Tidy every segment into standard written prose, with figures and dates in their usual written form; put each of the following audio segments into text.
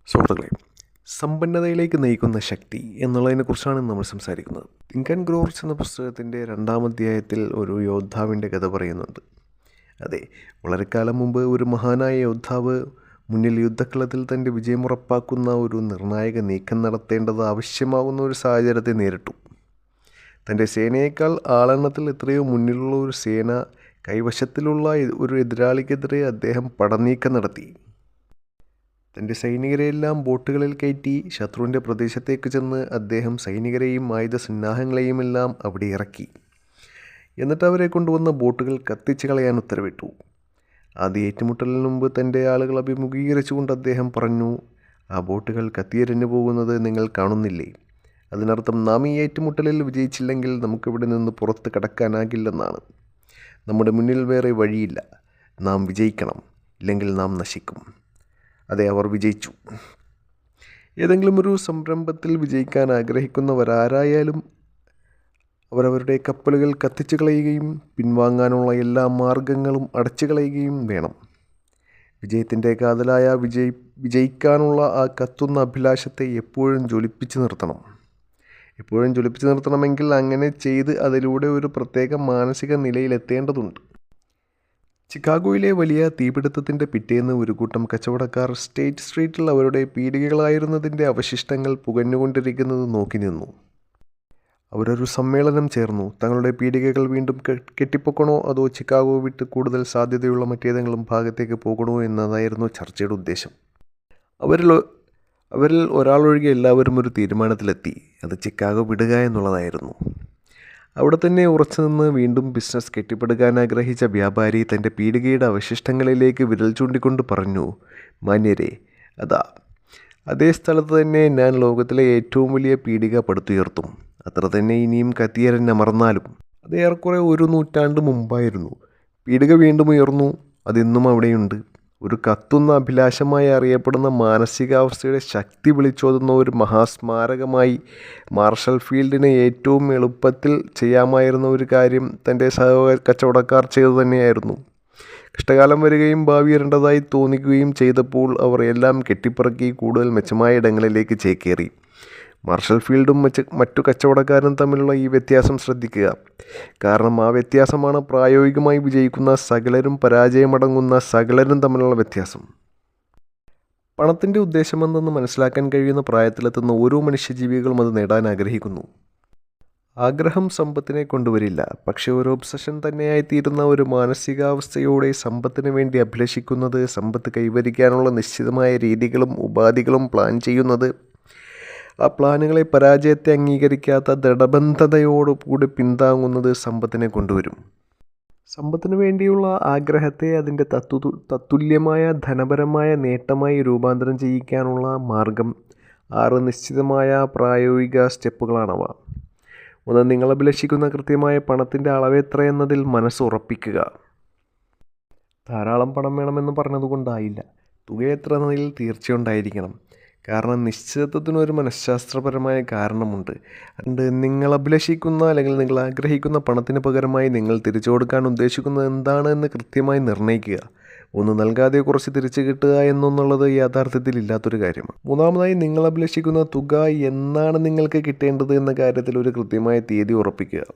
സുഹൃത്തുക്കളെ, സമ്പന്നതയിലേക്ക് നയിക്കുന്ന ശക്തി എന്നുള്ളതിനെക്കുറിച്ചാണ് നമ്മൾ സംസാരിക്കുന്നത്. തിങ്ക് ആൻഡ് ഗ്രോ റിച്ച് എന്ന പുസ്തകത്തിൻ്റെ 2-ാം അധ്യായത്തിൽ ഒരു യോദ്ധാവിൻ്റെ കഥ പറയുന്നുണ്ട്. അതെ, വളരെ കാലം മുമ്പ് ഒരു മഹാനായ യോദ്ധാവ് മുന്നിൽ യുദ്ധക്കളത്തിൽ തൻ്റെ വിജയമുറപ്പാക്കുന്ന ഒരു നിർണായക നീക്കം നടത്തേണ്ടത് ആവശ്യമാകുന്ന ഒരു സാഹചര്യത്തെ നേരിട്ടു. തൻ്റെ സേനയേക്കാൾ ആളെണ്ണത്തിൽ എത്രയോ മുന്നിലുള്ള ഒരു സേന കൈവശത്തിലുള്ള ഒരു എതിരാളിക്കെതിരെ അദ്ദേഹം പടനീക്കം നടത്തി. തൻ്റെ സൈനികരെയെല്ലാം ബോട്ടുകളിൽ കയറ്റി ശത്രുവിൻ്റെ പ്രദേശത്തേക്ക് ചെന്ന് അദ്ദേഹം സൈനികരെയും ആയുധസന്നാഹങ്ങളെയും എല്ലാം അവിടെ ഇറക്കി. എന്നിട്ട് അവരെ കൊണ്ടുവന്ന ബോട്ടുകൾ കത്തിച്ച് കളയാൻ ഉത്തരവിട്ടു. ആദ്യ ഏറ്റുമുട്ടലിന് മുമ്പ് തൻ്റെ ആളുകൾ അഭിമുഖീകരിച്ചുകൊണ്ട് അദ്ദേഹം പറഞ്ഞു, ആ ബോട്ടുകൾ കത്തിയെരിഞ്ഞു പോകുന്നത് നിങ്ങൾ കാണുന്നില്ലേ? അതിനർത്ഥം നാം ഈ ഏറ്റുമുട്ടലിൽ വിജയിച്ചില്ലെങ്കിൽ നമുക്കിവിടെ നിന്ന് പുറത്ത് കടക്കാനാകില്ലെന്നാണ്. നമ്മുടെ മുന്നിൽ വേറെ വഴിയില്ല. നാം വിജയിക്കണം, ഇല്ലെങ്കിൽ നാം നശിക്കും. അതെ, അവർ വിജയിച്ചു. ഏതെങ്കിലും ഒരു സംരംഭത്തിൽ വിജയിക്കാൻ ആഗ്രഹിക്കുന്നവരാരായാലും അവരവരുടെ കപ്പലുകൾ കത്തിച്ചു കളയുകയും പിൻവാങ്ങാനുള്ള എല്ലാ മാർഗങ്ങളും അടച്ചു കളയുകയും വേണം. വിജയത്തിൻ്റെ കാതലായ വിജയിക്കാനുള്ള ആ കത്തുന്ന അഭിലാഷത്തെ എപ്പോഴും ജ്വലിപ്പിച്ച് നിർത്തണമെങ്കിൽ അങ്ങനെ ചെയ്ത് അതിലൂടെ ഒരു പ്രത്യേക മാനസിക നിലയിലെത്തേണ്ടതുണ്ട്. ചിക്കാഗോയിലെ വലിയ തീപിടുത്തത്തിൻ്റെ പിറ്റേന്ന് ഒരു കൂട്ടം കച്ചവടക്കാർ സ്റ്റേറ്റ് സ്ട്രീറ്റിൽ അവരുടെ പീടികകളായിരുന്നതിൻ്റെ അവശിഷ്ടങ്ങൾ പുകഞ്ഞുകൊണ്ടിരിക്കുന്നത് നോക്കി നിന്നു. അവരൊരു സമ്മേളനം ചേർന്നു. തങ്ങളുടെ പീടികകൾ വീണ്ടും കെട്ടിപ്പൊക്കണോ അതോ ചിക്കാഗോ വിട്ട് കൂടുതൽ സാധ്യതയുള്ള മറ്റേതെങ്കിലും ഭാഗത്തേക്ക് പോകണോ എന്നതായിരുന്നു ചർച്ചയുടെ ഉദ്ദേശം. അവരിൽ ഒരാളൊഴികെ എല്ലാവരും ഒരു തീരുമാനത്തിലെത്തി. അത് ചിക്കാഗോ വിടുക എന്നുള്ളതായിരുന്നു. അവിടെ തന്നെ ഉറച്ചു നിന്ന് വീണ്ടും ബിസിനസ് കെട്ടിപ്പടുക്കാൻ ആഗ്രഹിച്ച വ്യാപാരി തൻ്റെ പീടികയുടെ അവശിഷ്ടങ്ങളിലേക്ക് വിരൽ ചൂണ്ടിക്കൊണ്ട് പറഞ്ഞു, മാന്യരെ, അതേ സ്ഥലത്ത് തന്നെ ഞാൻ ലോകത്തിലെ ഏറ്റവും വലിയ പീടിക പടുത്തുയർത്തും. അത്ര തന്നെ ഇനിയും കത്തിയരഞ്ഞമർന്നാലും. അത് ഏറെക്കുറെ 1 നൂറ്റാണ്ട് മുമ്പായിരുന്നു. പീടിക വീണ്ടും ഉയർന്നു. അതിന്നും അവിടെയുണ്ട്. ഒരു കത്തുന്ന അഭിലാഷമായി അറിയപ്പെടുന്ന മാനസികാവസ്ഥയുടെ ശക്തി വിളിച്ചോതുന്ന ഒരു മഹാസ്മാരകമായി മാർഷൽ ഫീൽഡിന് ഏറ്റവും എളുപ്പത്തിൽ ചെയ്യാമായിരുന്ന ഒരു കാര്യം തൻ്റെ കച്ചവടക്കാർ ചെയ്തു തന്നെയായിരുന്നു. കഷ്ടകാലം വരികയും ഭാവി വരേണ്ടതായി തോന്നിക്കുകയും ചെയ്തപ്പോൾ അവർ എല്ലാം കെട്ടിപ്പറക്കി കൂടുതൽ മെച്ചമായ ഇടങ്ങളിലേക്ക് ചേക്കേറി. മാർഷൽ ഫീൽഡും മറ്റു കച്ചവടക്കാരും തമ്മിലുള്ള ഈ വ്യത്യാസം ശ്രദ്ധിക്കുക. കാരണം ആ വ്യത്യാസമാണ് പ്രായോഗികമായി വിജയിക്കുന്ന സകലരും പരാജയമടങ്ങുന്ന സകലരും തമ്മിലുള്ള വ്യത്യാസം. പണത്തിൻ്റെ ഉദ്ദേശമെന്തെന്ന് മനസ്സിലാക്കാൻ കഴിയുന്ന പ്രായത്തിലെത്തുന്ന ഓരോ മനുഷ്യജീവികളും അത് നേടാൻ ആഗ്രഹിക്കുന്നു. ആഗ്രഹം സമ്പത്തിനെ കൊണ്ടുവരില്ല, പക്ഷേ ഒരു ഒബ്സഷൻ തന്നെയായിത്തീരുന്ന ഒരു മാനസികാവസ്ഥയോടെ സമ്പത്തിന് വേണ്ടി അഭിലഷിക്കുന്നത്, സമ്പത്ത് കൈവരിക്കാനുള്ള നിശ്ചിതമായ രീതികളും ഉപാധികളും പ്ലാൻ ചെയ്യുന്നത്, ആ പ്ലാനുകളെ പരാജയത്തെ അംഗീകരിക്കാത്ത ദൃഢബദ്ധതയോടുകൂടി പിന്താങ്ങുന്നത് സമ്പത്തിനെ കൊണ്ടുവരും. സമ്പത്തിനു വേണ്ടിയുള്ള ആഗ്രഹത്തെ അതിൻ്റെ തത്തുല്യമായ ധനപരമായ നേട്ടമായി രൂപാന്തരം ചെയ്യിക്കാനുള്ള മാർഗം 6 നിശ്ചിതമായ പ്രായോഗിക സ്റ്റെപ്പുകളാണവ. 1. നിങ്ങൾ അഭിലഷിക്കുന്ന കൃത്യമായ പണത്തിൻ്റെ അളവ് എത്രയെന്നതിൽ മനസ്സ് ഉറപ്പിക്കുക. ധാരാളം പണം വേണമെന്ന് പറഞ്ഞതുകൊണ്ടായില്ല. തുക എത്ര എന്നതിൽ തീർച്ചയുണ്ടായിരിക്കണം. കാരണം നിശ്ചിതത്വത്തിനൊരു മനഃശാസ്ത്രപരമായ കാരണമുണ്ട്. അതുകൊണ്ട് നിങ്ങൾ അഭിലഷിക്കുന്ന അല്ലെങ്കിൽ നിങ്ങൾ ആഗ്രഹിക്കുന്ന പണത്തിന് പകരമായി നിങ്ങൾ തിരിച്ചു കൊടുക്കാൻ ഉദ്ദേശിക്കുന്നത് എന്താണ് എന്ന് കൃത്യമായി നിർണ്ണയിക്കുക. ഒന്ന് നൽകാതെ കുറച്ച് തിരിച്ചു കിട്ടുക എന്നുള്ളത് യാഥാർത്ഥ്യത്തിൽ ഇല്ലാത്തൊരു കാര്യമാണ്. 3. നിങ്ങൾ അഭിലഷിക്കുന്ന തുക എന്നാണ് നിങ്ങൾക്ക് കിട്ടേണ്ടത് എന്ന കാര്യത്തിൽ ഒരു കൃത്യമായ തീയതി ഉറപ്പിക്കുക.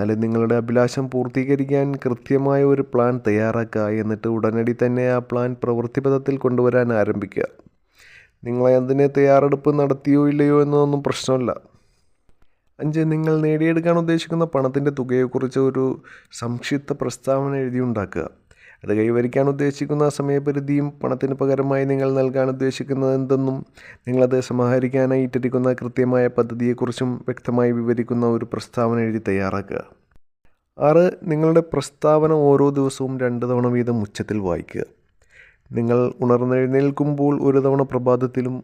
4. നിങ്ങളുടെ അഭിലാഷം പൂർത്തീകരിക്കാൻ കൃത്യമായ ഒരു പ്ലാൻ തയ്യാറാക്കുക. എന്നിട്ട് ഉടനടി തന്നെ ആ പ്ലാൻ പ്രവൃത്തിപഥത്തിൽ കൊണ്ടുവരാൻ ആരംഭിക്കുക. നിങ്ങളെ അതിന് തയ്യാറെടുപ്പ് നടത്തിയോ ഇല്ലയോ എന്നതൊന്നും പ്രശ്നമല്ല. 5. നിങ്ങൾ നേടിയെടുക്കാൻ ഉദ്ദേശിക്കുന്ന പണത്തിൻ്റെ തുകയെക്കുറിച്ച് ഒരു സംക്ഷിപ്ത പ്രസ്താവന എഴുതിയുണ്ടാക്കുക. അത് കൈവരിക്കാൻ ഉദ്ദേശിക്കുന്ന സമയപരിധിയും പണത്തിന് പകരമായി നിങ്ങൾ നൽകാൻ ഉദ്ദേശിക്കുന്നത് എന്തെന്നും നിങ്ങളത് സമാഹരിക്കാനായി ഇട്ടിരിക്കുന്ന കൃത്യമായ പദ്ധതിയെക്കുറിച്ചും വ്യക്തമായി വിവരിക്കുന്ന ഒരു പ്രസ്താവന എഴുതി തയ്യാറാക്കുക. 6. നിങ്ങളുടെ പ്രസ്താവന ഓരോ ദിവസവും 2 തവണ വീതം ഉച്ചത്തിൽ വായിക്കുക. നിങ്ങൾ ഉണർന്നെഴുന്നേൽക്കുമ്പോൾ 1 തവണ പ്രഭാതത്തിലും,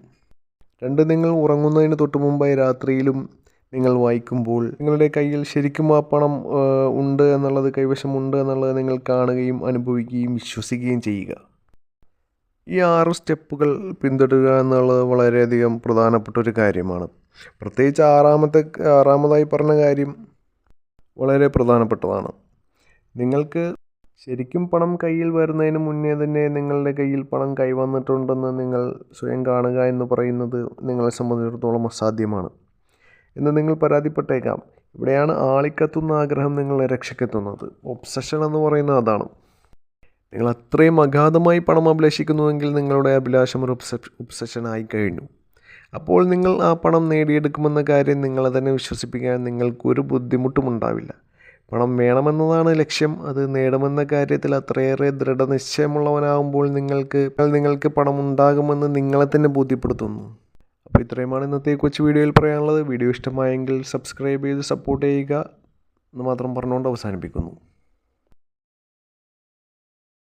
2 നിങ്ങൾ ഉറങ്ങുന്നതിന് തൊട്ട് മുമ്പായി രാത്രിയിലും നിങ്ങൾ വായിക്കുമ്പോൾ നിങ്ങളുടെ കയ്യിൽ ശരിക്കും ആ പണം ഉണ്ട് എന്നുള്ളത്, കൈവശമുണ്ട് എന്നുള്ളത് നിങ്ങൾ കാണുകയും അനുഭവിക്കുകയും വിശ്വസിക്കുകയും ചെയ്യുക. ഈ 6 സ്റ്റെപ്പുകൾ പിന്തുടരുക എന്നുള്ളത് വളരെയധികം പ്രധാനപ്പെട്ട ഒരു കാര്യമാണ്. പ്രത്യേകിച്ച് ആറാമതായി പറഞ്ഞ കാര്യം വളരെ പ്രധാനപ്പെട്ടതാണ്. നിങ്ങൾക്ക് ശരിക്കും പണം കയ്യിൽ വരുന്നതിന് മുന്നേ തന്നെ നിങ്ങളുടെ കയ്യിൽ പണം കൈവന്നിട്ടുണ്ടെന്ന് നിങ്ങൾ സ്വയം കാണുക എന്ന് പറയുന്നത് നിങ്ങളെ സംബന്ധിച്ചിടത്തോളം അസാധ്യമാണ് എന്ന് നിങ്ങൾ പരാതിപ്പെട്ടേക്കാം. ഇവിടെയാണ് ആളിക്കത്തുന്ന ആഗ്രഹം നിങ്ങളെ രക്ഷയ്ക്കെത്തുന്നത്. ഒബ്സഷൻ എന്ന് പറയുന്നത് അതാണ്. നിങ്ങൾ അത്രയും അഗാധമായി പണം അഭിലാഷിക്കുന്നുവെങ്കിൽ നിങ്ങളുടെ അഭിലാഷം ഒരു ഒബ്സഷനായി കഴിഞ്ഞു. അപ്പോൾ നിങ്ങൾ ആ പണം നേടിയെടുക്കുമെന്ന കാര്യം നിങ്ങളെ തന്നെ വിശ്വസിപ്പിക്കാൻ നിങ്ങൾക്കൊരു ബുദ്ധിമുട്ടും ഉണ്ടാവില്ല. പണം വേണമെന്നതാണ് ലക്ഷ്യം. അത് നേടുമെന്ന കാര്യത്തിൽ അത്രയേറെ ദൃഢനിശ്ചയമുള്ളവനാകുമ്പോൾ നിങ്ങൾക്ക് പണം ഉണ്ടാകുമെന്ന് നിങ്ങളെ തന്നെ ബോധ്യപ്പെടുത്തുന്നു. അപ്പോൾ ഇത്രയുമാണ് ഇന്നത്തെ കൊച്ചു വീഡിയോയിൽ പറയാനുള്ളത്. വീഡിയോ ഇഷ്ടമായെങ്കിൽ സബ്സ്ക്രൈബ് ചെയ്ത് സപ്പോർട്ട് ചെയ്യുക എന്ന് മാത്രം പറഞ്ഞുകൊണ്ട് അവസാനിപ്പിക്കുന്നു.